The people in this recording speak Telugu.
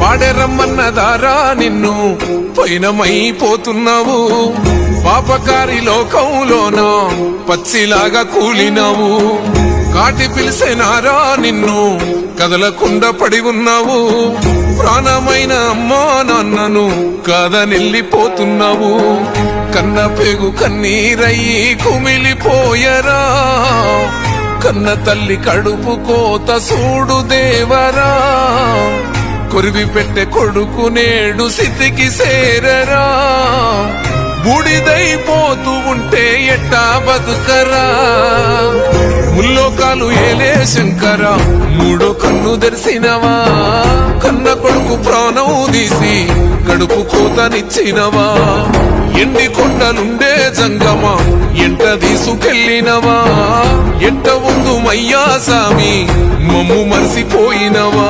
వాడే రమ్మన్నదారా నిన్ను పైనమైపోతున్నావు పాపకారి లోకంలోన పచ్చిలాగా కూలినావు కాటి పిలిసేనారా నిన్ను కదలకుండా పడి ఉన్నావు ప్రాణమైన అమ్మా నాన్నను కాదనెళ్ళిపోతున్నావు కన్న పేగు కన్నీరయ్యి కుమిలిపోయరా కన్న తల్లి కడుపు కోత సూడు దేవరా కొరివి పెట్టే కొడుకు నేడు స్థితికి సేరరా బూడిదైపోతూ ఉంటే ఎట్టా బతుకరా ముల్లోకాలు ఏలే శంకర మూడో కన్ను తెరిసినవా కన్న కొడుకు ప్రాణం తీసి కడుపు కోతనిచ్చినవా ఎండి కొండలుండే జంగమా ఎంట తీసుకెళ్ళినవా ఎంట ఉందు మయ్యా సామి మమ్ము మరిసిపోయినవా